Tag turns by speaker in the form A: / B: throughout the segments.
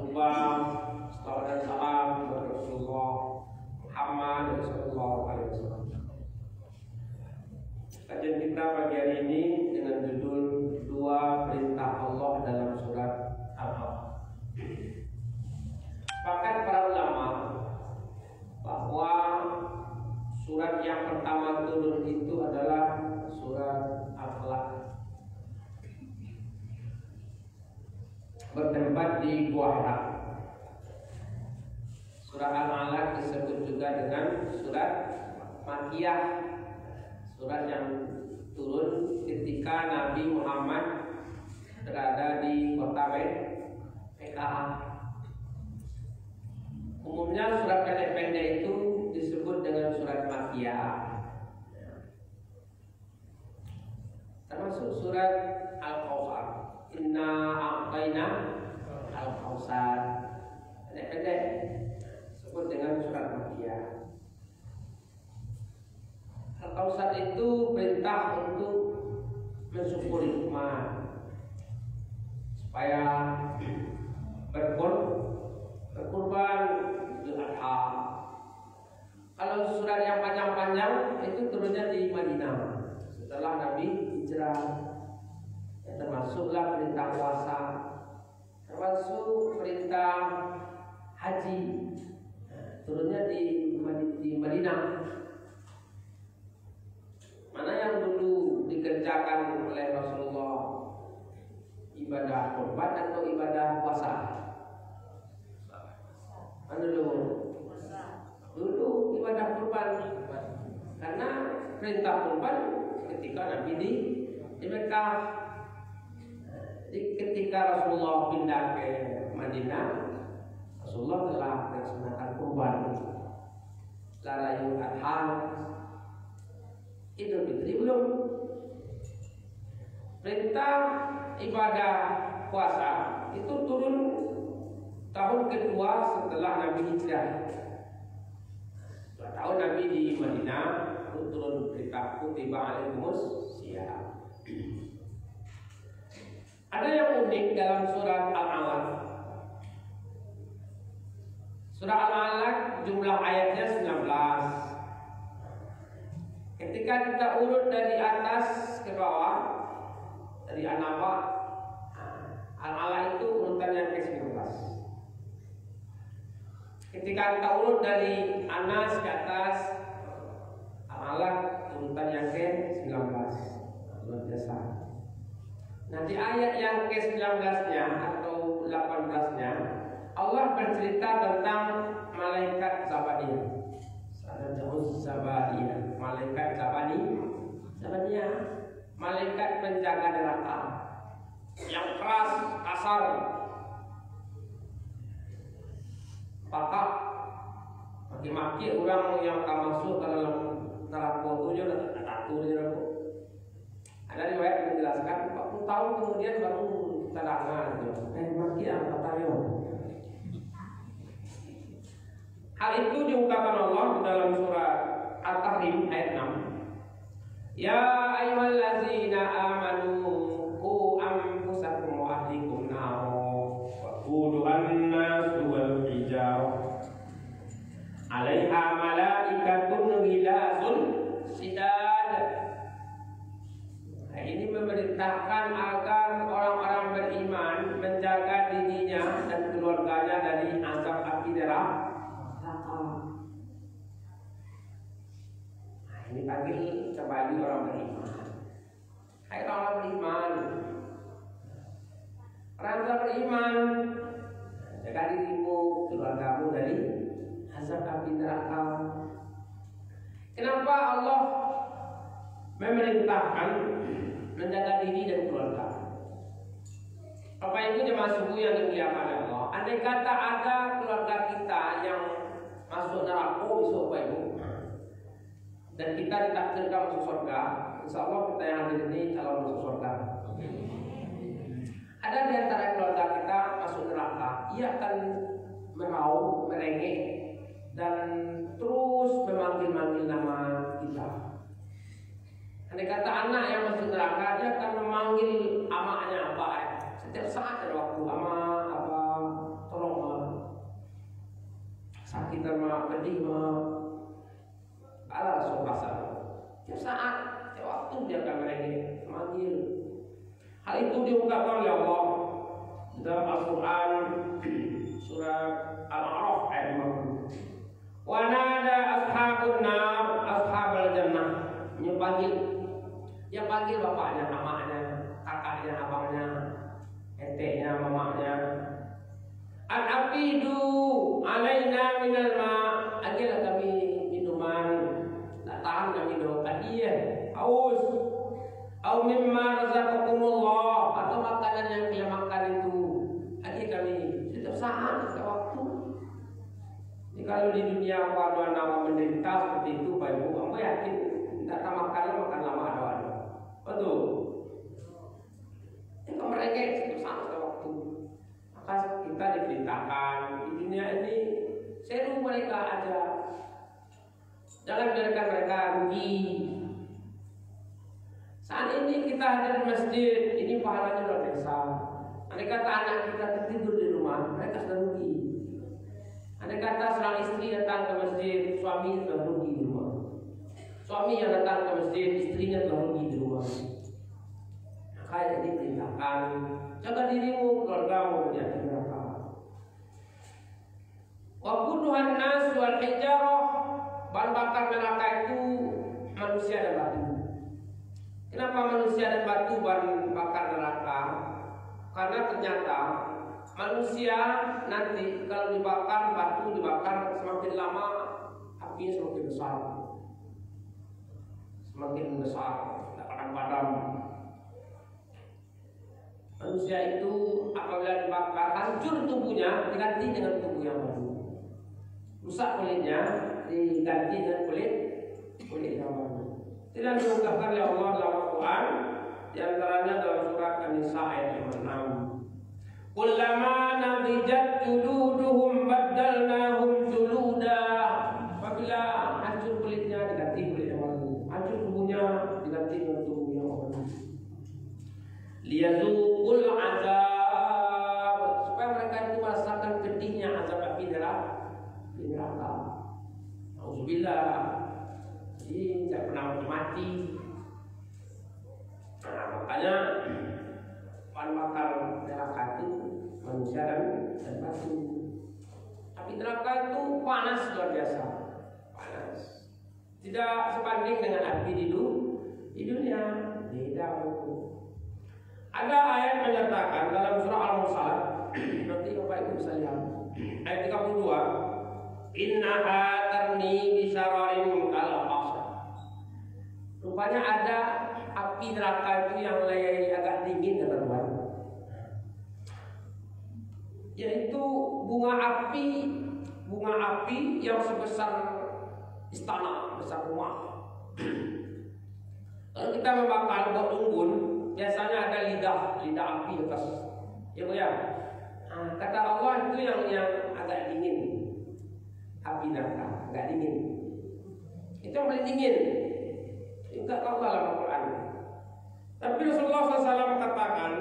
A: berubah salawat dan salam kepada Rasulullah Muhammad sallallahu alaihi wasallam. Kajian kita pagi hari ini dengan judul dua perintah Allah dalam surat Al-Alaq. Sepakat para ulama bahwa surat yang pertama turun itu adalah surat Al-Alaq, bertempat di Gua Hira. Surat Al-Alaq disebut juga dengan surat Makkiyah, surat yang turun ketika Nabi Muhammad berada di kota Mekah. Umumnya surat pendek-pendek itu disebut dengan surat Makkiyah, termasuk surat Al-Kautsar. Inna a'tayna al-Kautsar, pendek-pendek, disebut dengan surat Makkiyah. Al-Kautsar itu perintah untuk mensyukuri nikmat supaya berkurban Idul Adha. Kalau surat yang panjang-panjang itu turunnya di Madinah setelah Nabi hijrah. Termasuklah perintah puasa, termasuk perintah haji, turunnya di Madinah. Mana yang dulu dikerjakan oleh Rasulullah, ibadah kurban atau ibadah puasa? Mana dulu? Dulu ibadah kurban, karena perintah kurban ketika Nabi di Mekah. Jadi ketika Rasulullah pindah ke Madinah, Rasulullah telah melaksanakan kurban, Idul Adha, Idul Fitri belum. Perintah ibadah puasa itu turun tahun kedua setelah Nabi hijrah. 2 tahun Nabi di Madinah, turun perintah kutiba alaikumus syiyam. Ada yang unik dalam surat Al-Alaq. Surah Al-Alaq jumlah ayatnya 19. Ketika kita urut dari atas ke bawah, dari An-Naba, Al-Alaq itu urutan yang ke-19. Ketika kita urut dari Anas ke atas, Al-Alaq urutan yang ke-19. Luar biasa. Nah, di ayat yang ke-19-nya atau 18-nya Allah bercerita tentang malaikat Zabaniyah. Malaikat Zabaniyah, malaikat penjaga neraka yang keras, kasar, pakak, maki-maki orang yang akan masuk ke dalam neraka itu dia takut dia. Ada riwayat menjelaskan 40 tahun kemudian baru kita dengar maki yang kata yo. Hal itu diungkapkan Allah dalam surah At-Tahrim ayat 6. Ya ayyuhallazina amanu qu anfusakum wa ahlikum nar wa quduha an-nas wal hijarah 'alaiha malaikatun ghilasun shidad. Ini memerintahkan agar orang-orang beriman menjaga dirinya dan keluarganya dari azab api neraka. Nah, ini panggil kembali orang beriman. Hai orang beriman, orang beriman, jaga dirimu, keluargamu dari azab api neraka. Kenapa Allah memerintahkan menjaga diri dan keluarga? Bapak Ibu jemaah subuh yang dimuliakan Allah, andai kata ada keluarga kita yang masuk neraka besok Bapak Ibu, dan kita ditakdirkan masuk surga, insya Allah kita yang hadir ini calon masuk surga. Ada di antara keluarga kita masuk neraka, ia akan meraung, merengek, dan terus memanggil-manggil nama kita. Andai kata anak yang masuk neraka, dia akan memanggil amaknya, apa setiap saat ada waktu, ama, apa, tolong itu diungkapkan oleh Allah dalam Al-Quran surat Al-A'raf ayat 50. Wa nada ashabun nar ashabal jannah. Yang panggil bapaknya, mamanya, kakaknya, abangnya, eteknya, mamanya. An-afidu alaina minal ma. Agilah kami minuman. Tak tahan kami doa kalian. Aus. Au mimma razaqakumullah. Atau makanan yang kalian makan itu. Agi kami setiap saat, setiap waktu. Jadi kalau di dunia nama menderita seperti itu, Pak Ibu, kamu yakin tidak makan lama ada. Betul. Itu mereka setiap saat, setiap waktu. Maka kita diperintahkan di dunia ini seru mereka aja. Jangan biarkan mereka rugi. Saat ini kita hadir di masjid, ini pahalanya luar biasa. Andai kata anak kita tertidur di rumah, mereka sudah rugi. Andai kata seorang istri datang ke masjid, suami sudah rugi di rumah. Suami yang datang ke masjid, istrinya sudah rugi di rumah. Maka jadi perintahkan, jaga dirimu, keluargamu dari neraka. Wa quduhan nas wal hijarah. Bahan bakar neraka itu manusia dan batu. Kenapa manusia dan batu bahan bakar neraka? Karena ternyata manusia nanti kalau dibakar, batu dibakar, semakin lama apinya semakin besar. Semakin besar, tidak akan padam. Manusia itu apabila dibakar, hancur tubuhnya, diganti dengan tubuh yang baru. Rusak kulitnya, diganti dengan kulit yang baru. Tidak diungkapkan oleh Allah dalam Al-Quran, di antaranya dalam surat An-Nisa ayat 56. Kullama nadijat juluduhum baddalnahum juluda. Apabila hancur kulitnya diganti kulit yang baru, hancur tubuhnya diganti dengan tubuh yang baru. Liyazuqul azab, supaya mereka itu merasakan pedihnya azab api neraka. Auzubillah. Jadi tidak pernah mati. Nah, makanya bahan bakar neraka itu manusia dan batu. Tapi neraka itu panas luar biasa, panas. Tidak sebanding dengan api di dunia. Beda. Ada ayat menyatakan dalam surah Al-Mursalat, nanti Bapak Ibu bisa lihat ayat 32, innaha tarmi bisararin kal qasr. Rupanya ada api neraka itu yang agak dingin kata Tuhan. Yaitu bunga api yang sebesar istana, besar rumah. Kalau kita membakar buat unggun, biasanya ada lidah api atas. Ya Bu ya. Nah, kata Allah itu yang agak dingin. Api neraka agak dingin. Itu yang paling dingin. Enggak tahu dalam Al-Quran. Tapi Rasulullah SAW katakan,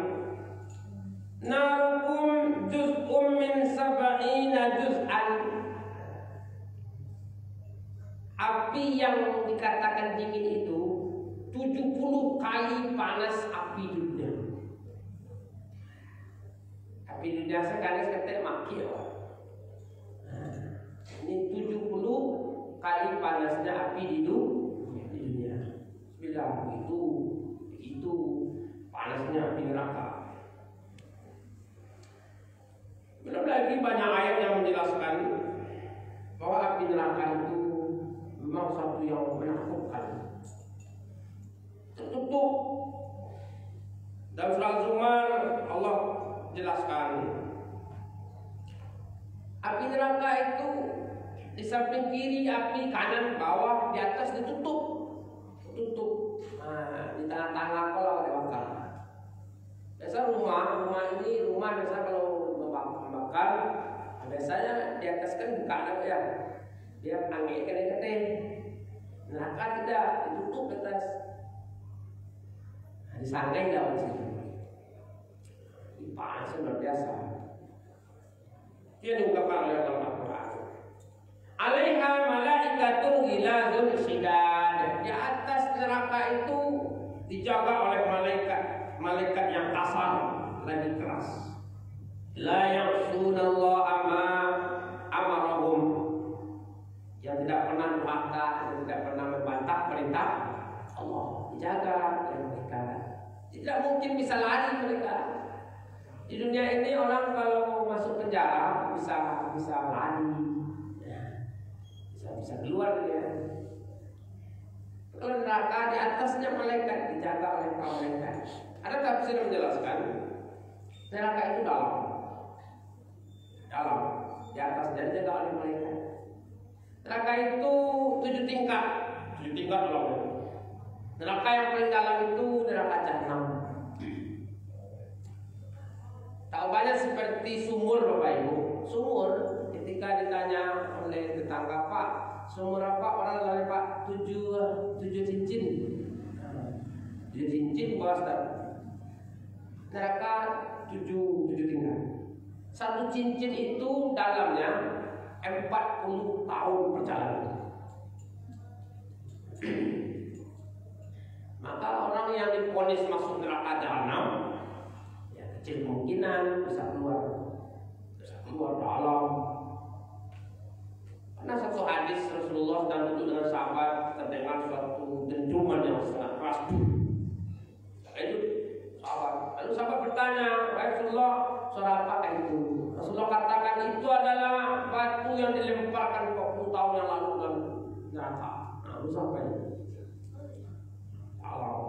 A: narukum juz'um min sab'ina juz'an. Api yang dikatakan dingin itu 70 kali panas api dunia. Api dunia sekarang kata maki ya. Ini 70 kali panasnya api di dunia. Bilang itu panasnya api neraka. Belum lagi banyak ayat yang menjelaskan bahwa api neraka itu memang satu yang menakutkan. Tertutup. Dalam surah Zumar Allah jelaskan api neraka itu di samping kiri api, kanan, bawah, di atas ditutup. Nah, di tengah-tengah kalau dibakar. Biasa rumah biasa kalau membakar, biasanya di atas kan buka ya, biar angin kering. Neraka tidak, ditutup di atas. Nah, disangkai daun situ. Panas luar biasa. Dia diungkapkan oleh Al-Quran. Alaiha malaikatun ghilazun syidad. Di atas neraka itu dijaga oleh malaikat malaikat yang kasar, lagi keras. La ya'sunallaha ma amarahum, yang tidak pernah durhaka, yang tidak pernah membantah perintah Allah. Dijaga oleh mereka. Tidak mungkin bisa lari mereka. Di dunia ini orang kalau mau masuk penjara bisa lari, bisa keluar dia. Kalau neraka di atasnya malaikat, dijaga oleh para malaikat. Ada tafsir menjelaskan neraka itu dalam, di atasnya dijaga oleh malaikat. Neraka itu 7 tingkat dalam. Neraka yang paling dalam itu neraka Jahanam. Tahubannya seperti sumur, Bapak Ibu. Sumur, ketika ditanya oleh tetangga, Pak, sumur apa? Orang lain, Pak, 7 cincin. 7 cincin bos. Neraka 7 tingkat. 1 cincin itu dalamnya 40 tahun perjalanan. Maka orang yang divonis masuk neraka Jahanam, ya kecil kemungkinan bisa keluar dalam. Karena satu hadis Rasulullah sedang duduk dengan sahabat, terdengar suatu dentuman yang sangat keras. Lalu sahabat bertanya, Rasulullah, suara apa itu? Rasulullah katakan itu adalah batu yang dilemparkan 40 tahun yang lalu dalam neraka. Nah, itu sampai alam.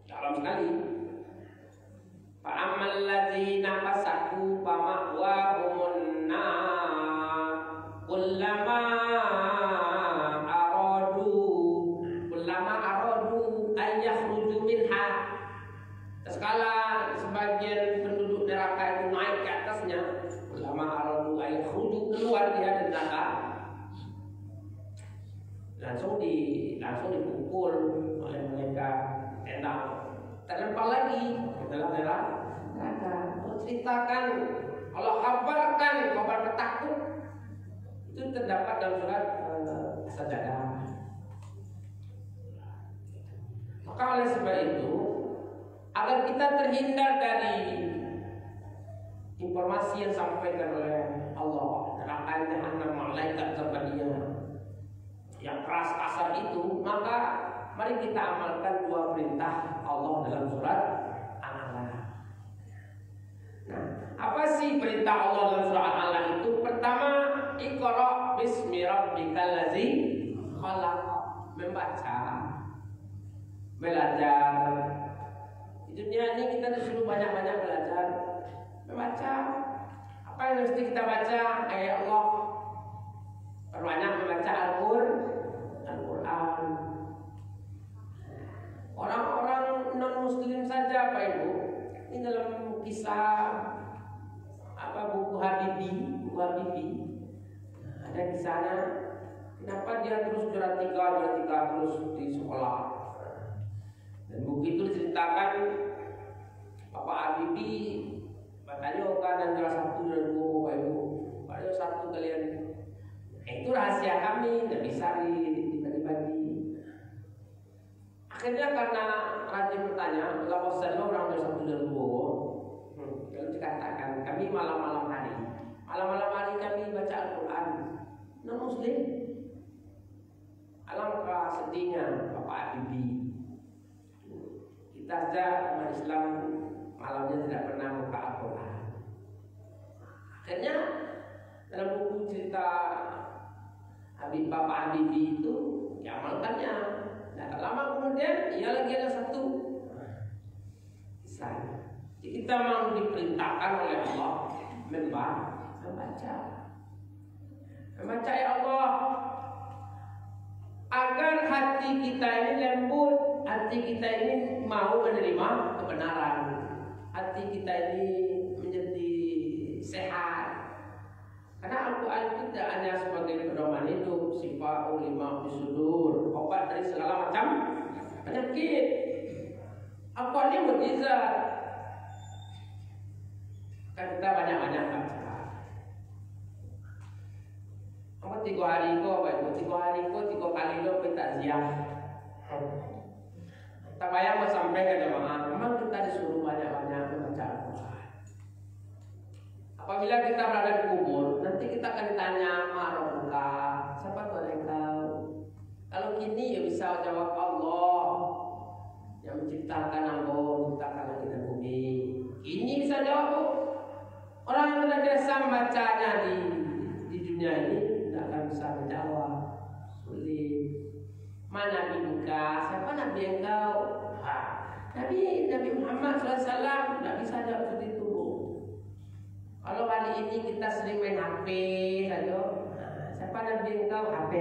A: Dalam sekali. Fa'amal ladzina fasaku fama'wahumun nar kullama aradu ay yakhruju minha. Tatkala sebagian penduduk neraka itu naik ke atasnya, kullama aradu ay yakhruju, keluar dia dari neraka, langsung dipukul oleh mereka, tendang, terlempar lagi ke dalam neraka. Allah ceritakan, Allah kabarkan kabar petakut itu terdapat dalam surat Sajadah. Maka oleh sebab itu, agar kita terhindar dari informasi yang disampaikan oleh Allah, neraka Jahanam, malaikat terbadia yang keras kasar itu, maka mari kita amalkan 2 perintah Allah dalam surat Al-Alaq. Nah, apa sih perintah Allah dalam surat Al-Alaq itu? Pertama, Iqra bismi rabbikal ladzi khalaq, membaca, belajar. Di dunia ini kita disuruh banyak-banyak belajar, membaca. Apa yang mesti kita baca? Ayat Allah. Perbanyak membaca Al-Quran. Orang-orang non-muslim saja, Pak Ibu, ini dalam kisah buku Habibie, ada kisahnya. Kenapa dia terus juara tiga terus di sekolah? Dan buku itu diceritakan Bapak Habibie katanya dan juara 1 dan 2, Bapak Ibu. Pada 1 kalian. Itu rahasia kami, tidak bisa dibagi-bagi. Akhirnya karena rajin bertanya, kalau saja orang juara 1 dan 2, lalu dikatakan kami malam-malam hari kami baca Al-Quran. Non-muslim. Alangkah sedihnya Bapak Habibie. Kita saja umat Islam malamnya tidak pernah buka Al-Quran. Akhirnya dalam buku cerita Bapak Habibie itu diamalkannya. Nah, lama kemudian ia lagi ada 1 kisah. Jadi kita mau diperintahkan oleh Allah membaca ya Allah, agar hati kita ini lembut, hati kita ini mau menerima kebenaran, hati kita ini menjadi sehat. Karena Al-Quran itu tidak hanya sebagai pedoman hidup, sifa'ul lima bisudur, obat dari segala macam penyakit. Al-Quran ini mukjizat. Kan kita banyak-banyak baca. Kamu 3 hari kok, 3 hari kok 3 kali lo takziah. Tak payah sampai ke jemaah. Memang kita disuruh banyak-banyak membaca Al-Quran. Apabila kita berada di kubur, nanti kita akan ditanya, "Ma'rabuka?" Siapa Tuhan engkau? Kalau kini ya bisa jawab Allah yang menciptakan engkau, menciptakan langit dan bumi. Ini bisa jawab bu. Orang yang tidak biasa membacanya di dunia ini tidak akan bisa menjawab. Sulit. Mana Nabi buka? Siapa Nabi engkau? Nabi Muhammad SAW tidak bisa jawab seperti itu. Kalau hari ini kita sering main HP saja, siapa Nabi engkau? HP.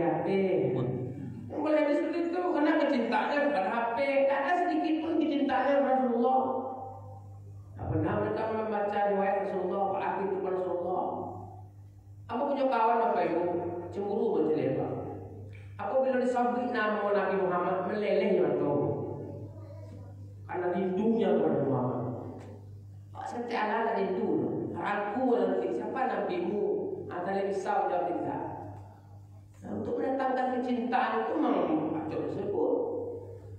A: Yang boleh seperti itu karena kecintaannya kepada HP. Tak ada sedikit pun kecintaannya kepada Rasulullah. Tak pernah mereka membaca riwayat Rasulullah, apalagi itu Rasulullah. Aku punya kawan apa ibu cemburu menjelek. Apabila disebut nama Nabi Muhammad meleleh yang tahu. Karena rindunya kepada Muhammad. Saya tiada rindu. Aku nanti siapa nabimu? Antara bisa jawab tidak. Nah, untuk mendatangkan kecintaan itu memang patut disebut.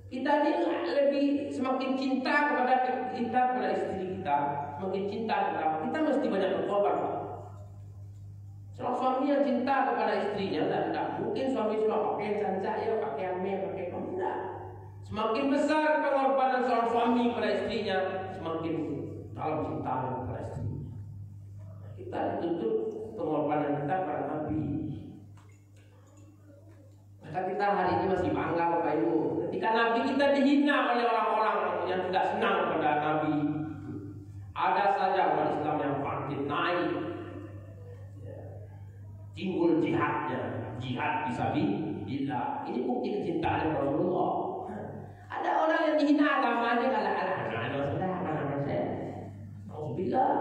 A: Kita ini lebih semakin cinta kepada kita, kepada istri kita, semakin cinta kita mesti banyak berkorban. Kalau suami yang cinta kepada istrinya, tidak mungkin suami sudah pakai cancak ya, pakai ame, pakai tidak. Semakin besar pengorbanan seorang suami kepada istrinya, semakin dalam cinta kepada istrinya. Kita dituntut pengorbanan kita kepada Nabi. Maka kita hari ini masih bangga Bapak Ibu. Ketika Nabi kita dihina oleh orang-orang yang tidak senang kepada Nabi, ada saja umat Islam yang bangkit naik. Timbul jihadnya, jihad fisabilillah. Ini bukti kecintaan Rasulullah. Ada orang yang dihina agamanya, ala-ala Alhamdulillah.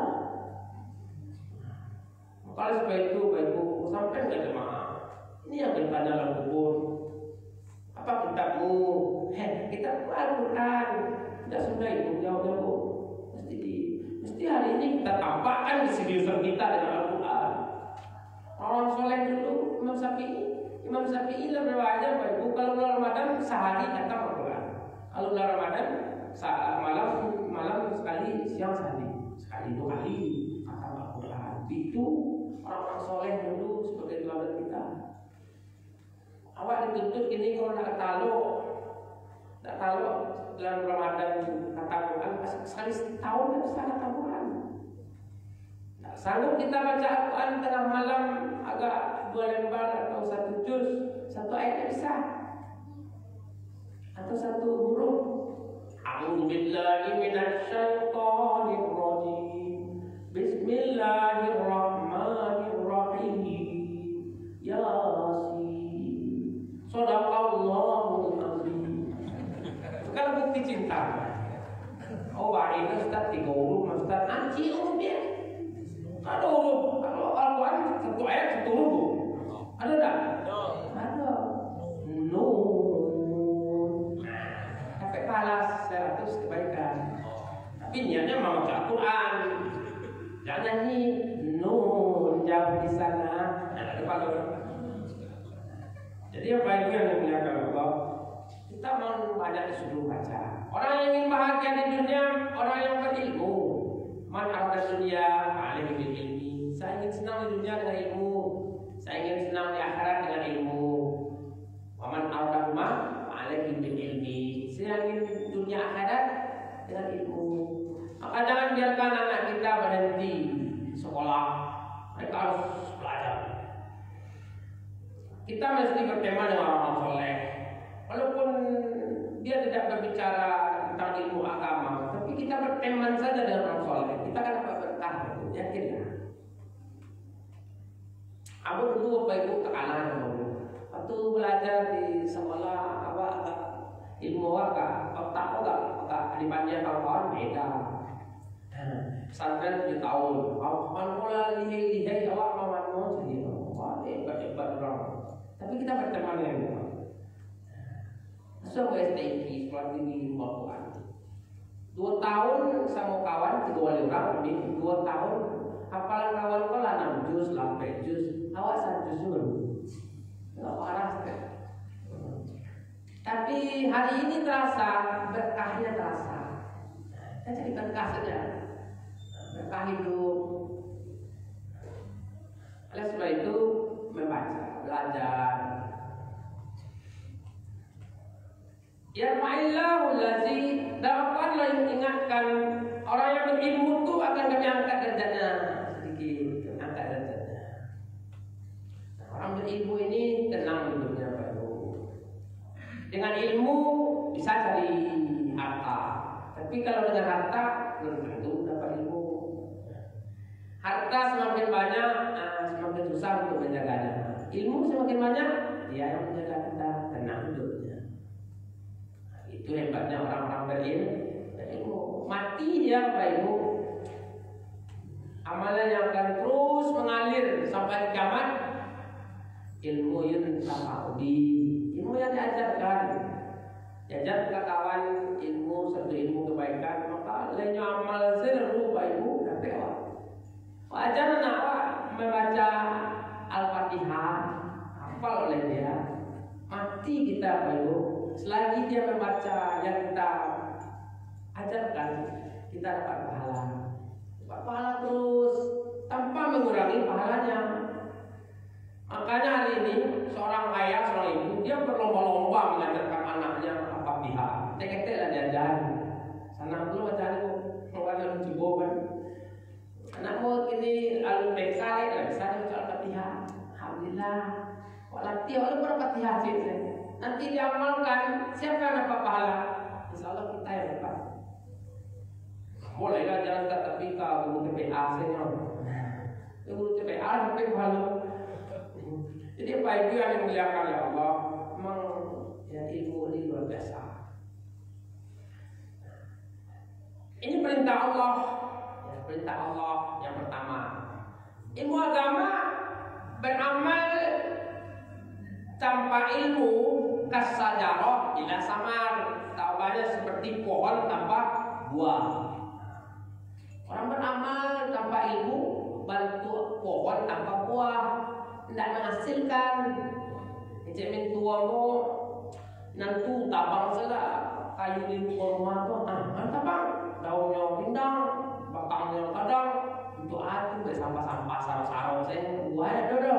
A: Kalau seperti itu, Bapak-Ibu, sampai nggak jemaah. Ini yang bertanya dalam kubur. Apa kitabmu? Kitab Al-Quran. Tidak sudah itu jawab-jawab. Mesti hari ini kita tampakkan keseriusan kita dengan Al-Quran. Orang soleh dulu Imam Syafi'i berwajib Bapak-Ibu, kalau bulan Ramadan sehari khatam Al-Quran. Kalau bulan Ramadan malam sekali, siang sekali 2 kali khatam Al-Quran. Itu orang-orang soleh dulu sebagai teladan kita. Awak dituntut ini kalau nak tahu dalam Ramadan khatam Al-Quran sekali setahun tak bisa khatam Al-Quran. Sanggup kita baca Al-Quran tengah malam agak 2 lembar atau 1 juz, 1 ayat bisa, atau 1 huruf. A'udzubillahi minasyaitonirrajim. Bismillahirrahmanirrahim. Yasin. Shadaqallahul azim. Kalau bukti cinta. Oh, baik Ustaz 3 huruf, Ustaz anci dia. Ada huruf, kalau Al-Quran 1 ayat 1 huruf. Ada tak? Ada. Nun. Sampai balas 100 kebaikan. Tapi niatnya mau baca Al-Quran. Jangan nih nun jauh di sana. Jadi apa itu yang dimuliakan Allah? Kita mau banyak disuruh baca. Orang yang ingin bahagia di dunia, orang yang berilmu. Man arada dunia alim bil ilmi. Saya ingin senang di dunia dengan ilmu. Saya ingin senang di akhirat dengan ilmu. Wa man arada huma alim bil ilmi. Saya ingin dunia akhirat dengan ilmu. Maka jangan biarkan anak kita berhenti sekolah. Mereka harus belajar. Kita mesti bertema dengan orang soleh. Walaupun dia tidak berbicara tentang ilmu agama, tapi kita berteman saja dengan orang soleh. Kita akan dapat berkah, yakinlah. Aku dulu Bapak Ibu tekanan waktu belajar di sekolah ilmu agak otak dipanjang kawan beda. Pesantren 7 tahun. Kawan pola lihai awak mamano jadi wah hebat orang. Tapi kita berteman dengan dia. So STI sekolah tinggi Al-Quran. 2 tahun sama kawan 3 orang lebih 2 tahun hafalan kawan pola 6 juz 8 juz awak 1 juz dulu. Enggak parah kan. Tapi hari ini terasa, berkahnya terasa. Kita jadi berkah saja, berkah hidup. Oleh sebab itu membaca, belajar. Ya ma'illahu lazi, dakwahlah yang ingatkan orang yang berilmu itu akan kami angkat derajatnya sedikit, angkat derajatnya. Orang berilmu ini tenang hidupnya baru. Dengan ilmu bisa cari harta, tapi kalau dengan harta belum tentu dapat ilmu. Harta semakin banyak, semakin susah untuk menjaganya. Ilmu semakin banyak, dia yang menjaga kita tenang hidupnya. Itu hebatnya orang-orang berilmu. Mati dia Bapak Ibu, amalannya akan terus mengalir sampai kiamat. Ilmu yang tafaudi, ilmu yang diajarkan, diajar ke kawan ilmu, satu ilmu kebaikan, maka lainnya amal seru Bapak Ibu dapat. Wajar anak membaca Al-Fatihah, hafal oleh dia. Mati kita Bapak Ibu, selagi dia membaca yang kita ajarkan, kita dapat pahala. Dapat pahala terus tanpa mengurangi pahalanya. Makanya hari ini seorang ayah, seorang ibu, dia berlomba-lomba mengajarkan anaknya Al-Fatihah. Tek-tek lah diajar. Sana dulu baca itu, ada lucu kan. Anakmu ini lalu bekal, bisa baca Al-Fatihah. Alhamdulillah. Walati oleh Al-Fatihah sih. Nanti diamalkan, siapa yang dapat pahala? Insya Allah kita yang dapat. Bolehlah jalan tapi guru TPA senior. Guru TPA sampai pahala. Jadi Bapak Ibu yang dimuliakan ya Allah, memang ya ilmu ini luar biasa. Ini perintah Allah, ya, perintah Allah yang pertama. Ilmu agama beramal tanpa ilmu kasajarah ila samar, tahuannya seperti pohon tanpa buah. Orang beramal tanpa ilmu bantu pohon tanpa buah, tidak menghasilkan. Cemen tua mo nantu tabang sela kayu di rumah tu, tabang daunnya pindang, batangnya kadang untuk atu sampah-sampah sarau-sarau saya buah dodo.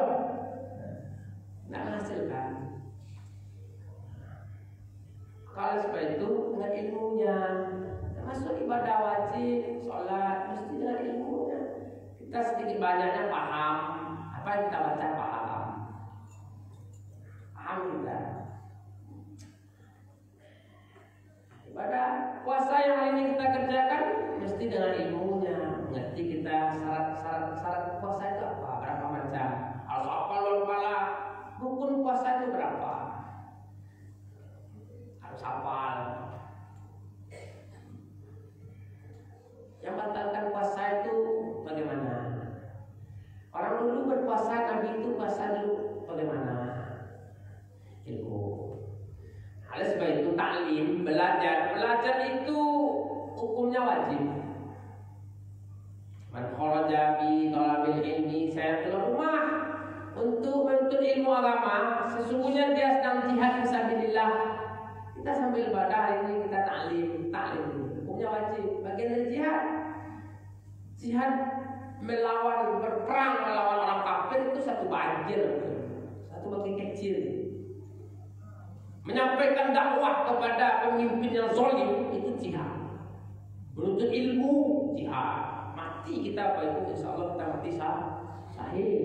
A: Tidak menghasilkan. Kalau seperti itu dengan ilmunya, termasuk ibadah wajib, sholat mesti dengan ilmunya. Kita sedikit banyaknya paham apa yang kita baca, paham kita. Ibadah puasa yang hari ini kita kerjakan mesti dengan ilmunya, mengerti kita syarat puasa itu apa, berapa macam, harus hafal pala. Rukun puasa itu berapa? Harus hafal. Yang batalkan puasa itu bagaimana? Orang dulu berpuasa, Nabi itu puasa dulu bagaimana? Ilmu. Oleh sebab itu taklim, belajar itu hukumnya wajib. Man kharaja bi talabil ilmi, saya keluar rumah untuk menuntut ilmu agama, sesungguhnya dia sedang jihad fisabilillah. Kita sambil ibadah hari ini kita taklim hukumnya wajib, bagian dari jihad. Jihad melawan, berperang melawan orang kafir itu satu banjir, satu bagian kecil. Menyampaikan dakwah kepada pemimpin yang zalim itu jihad. Menuntut ilmu jihad. Mati kita Bapak Ibu, insyaallah kita mati sahih.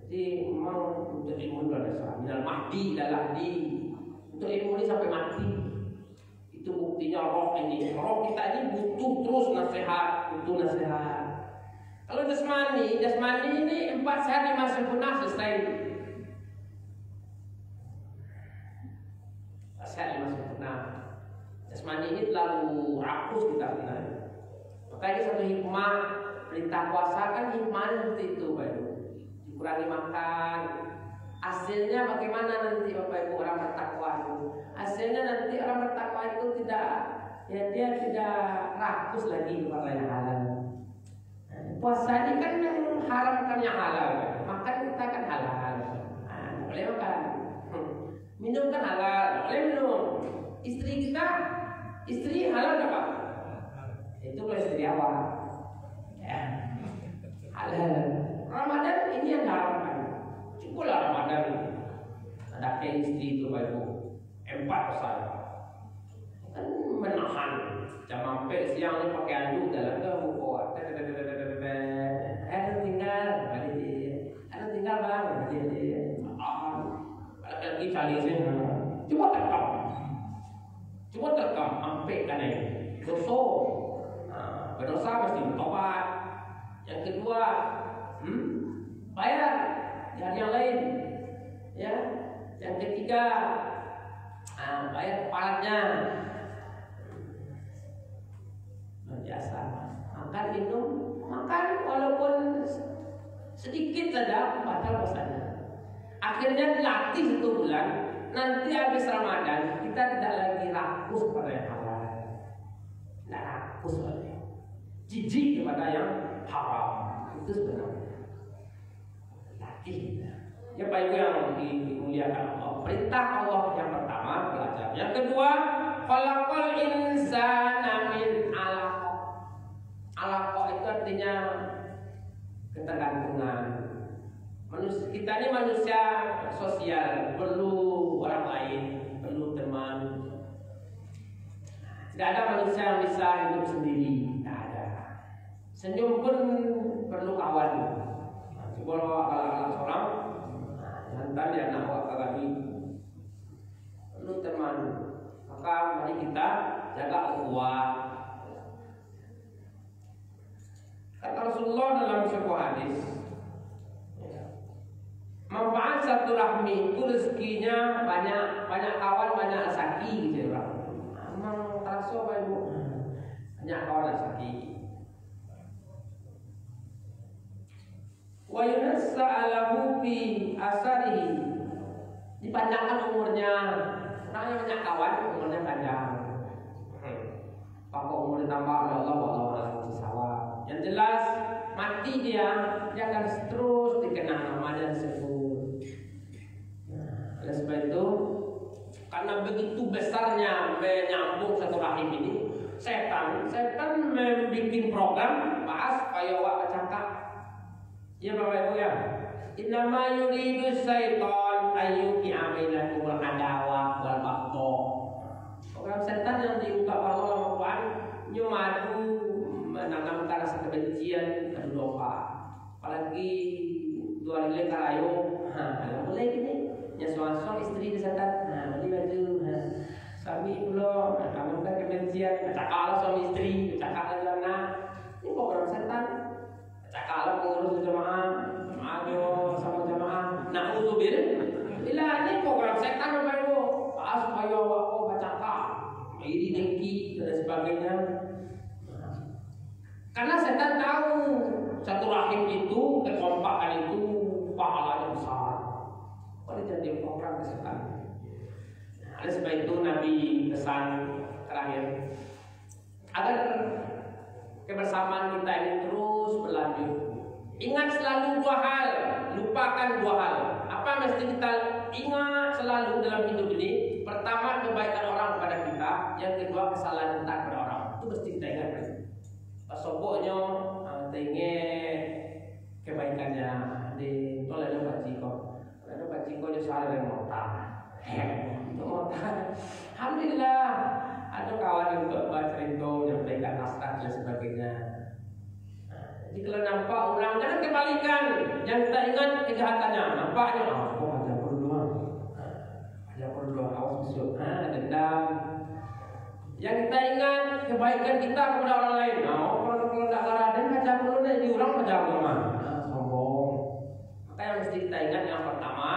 A: Jadi memang untuk ilmu luar biasa. Minal mahdi ila lahdi. Untuk ilmu ini sampai mati. Itu buktinya roh ini. Roh kita ini butuh terus nasihat, butuh nasihat. Kalau jasmani ini 4 sehat 5 sempurna selesai. Sehat 5 sempurna. Jasmani ini terlalu rakus kita benar. Makanya satu hikmah perintah puasa kan hikmahnya seperti itu Bapak Ibu. Kurangi makan. Hasilnya bagaimana nanti Bapak Ibu orang bertakwa itu? Hasilnya nanti orang bertakwa itu tidak, ya dia tidak rakus lagi kepada yang halal. Puasa ini kan yang haramkan yang halal, makan kita kan halal. Boleh makan. Minum kan halal, boleh minum. Istri kita, istri halal nggak Pak? Itu kalau istri awal, ya, halal. Ramadan ini yang diharamkan. Cukuplah Ramadan ini. Ada kayak istri itu Pak Ibu, 4 saya kan menahan. Jam sampai siang ini pakai anduk dalam ke buku. Ada tinggal bang, lagi cari sih. Coba terkam, sampai kan ini berdosa mesti bertobat. Yang kedua, bayar dan yang lain, ya. Yang ketiga, bayar kepalanya. Biasa makan minum, makan walaupun sedikit saja batal puasanya. Akhirnya dilatih 1 bulan. Nanti habis Ramadan kita tidak lagi rakus pada yang halal, tidak rakus lagi, jijik kepada yang haram. Itu sebenarnya latih. Ya Pak Ibu yang dimuliakan Allah, perintah Allah yang pertama belajar. Yang kedua, khalaqal insana min alaq. Alaq itu artinya ketergantungan. Manusia, kita ini manusia sosial, perlu orang lain, perlu teman. Tidak ada manusia yang bisa hidup sendiri, tidak ada. Senyum pun perlu kawan. Coba kalau seorang nanti dia nak buat kagami, perlu teman. Maka mari kita jaga ukhuwah. Kata Rasulullah dalam sebuah hadis, manfaat satu rahmi itu rezekinya banyak kawan, banyak rezeki gitu orang. Emang terasa Pak Ibu, banyak kawan rezeki. Wa yunassa alahu fi asarihi, dipanjangkan umurnya. Orang yang banyak kawan umurnya panjang. Kalau umur ditambah oleh Allah, Allah sawah. Yang jelas mati dia akan terus dikenang namanya disebut. Oleh sebab itu, karena begitu besarnya menyambung satu rahim ini, setan membuat program bahas kayak wak cakap. Ya Bapak Ibu ya. Innama yuridu syaitan ayyuqi'a bainakumul adawah wal baghdha. Program setan yang diungkap Allah Al-Quran nyumadu menanamkan rasa kebencian, adu domba. Apalagi dua nilai karayo, boleh gini. Ya suami istri disetan, boleh baju. Suami ulo, menanamkan kebencian. Cakap suami istri, cakap anak. Ini program setan. Cakap pengurus jemaah, ayo sama jemaah. Na'udzubil. Bila ini program setan Bapak Ibu. Supaya aku baca iri dengki dan sebagainya. Karena setan tahu satu rahim itu, kekompakan itu pahalanya besar. Boleh jadi program setan. Oleh sebab itu Nabi pesan terakhir agar kebersamaan kita ini terus berlanjut. Ingat selalu 2 hal, lupakan 2 hal. Apa yang mesti kita ingat selalu dalam hidup ini? Pertama, kebaikan orang kepada kita. Yang kedua, kesalahan kita kepada orang. Itu mesti kita ingat. Soboknya tinggal kebaikannya di tolong Pak Ciko. Kalau Pak Ciko dia salah dengan mota. Itu mota. Alhamdulillah ada kawan yang baca cerita menyampaikan naskah dan sebagainya. Jadi kalau nampak orang jangan kebalikan. Yang kita ingat kejahatannya. Nampaknya ada perlu awas musuh. Dendam. Yang kita ingat kebaikan kita kepada orang lain. Kalau tidak ada baca perlu di orang baca rumah. Sombong. Maka yang mesti kita ingat yang pertama,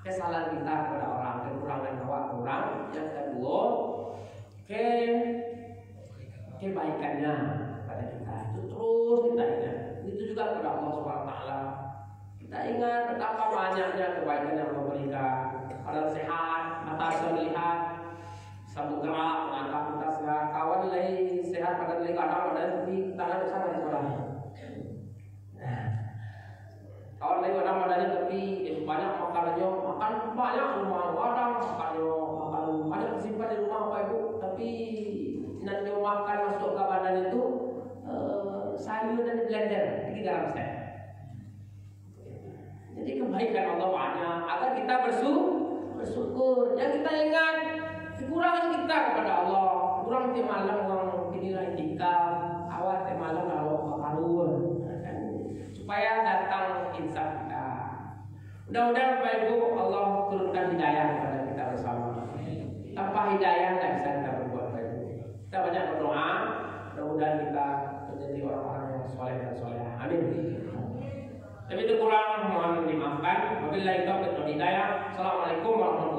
A: kesalahan kita kepada orang, kekurangan orang. Yang kedua, kebaikannya pada kita. Itu terus kita ingat. Itu juga kepada Allah SWT. Kita ingat betapa banyaknya kebaikan yang Allah berikan. Pada sehat, mata melihat, sabuk gerak, langkah kita sehat, kawan nilai sehat pada nilai kadang pada di tangan bersama di sekolah. Awal lagi orang modalnya tapi banyak makanannya, makan banyak rumah orang, makan banyak disimpan di rumah Bapak Ibu, tapi nanti makan masuk ke badan itu sayur dan blender di dalam set. Jadi kebaikan Allah banyak agar kita bersyukur. Yang kita ingat kekurangan kita kepada Allah. Kurang tiap malam orang pindah itikaf, awal tiap malam lalu makarun, supaya datang insaf kita. Mudah-mudahan Bapak Ibu Allah turunkan hidayah kepada kita bersama. Tanpa hidayah tidak bisa kita berbuat Bapak Ibu. Kita banyak berdoa, mudah-mudahan kita menjadi orang-orang yang soleh dan solehah. Amin. Tapi itu kurang mohon dimaafkan. Wabillahi taufiq wal hidayah. Assalamualaikum warahmatullahi wabarakatuh.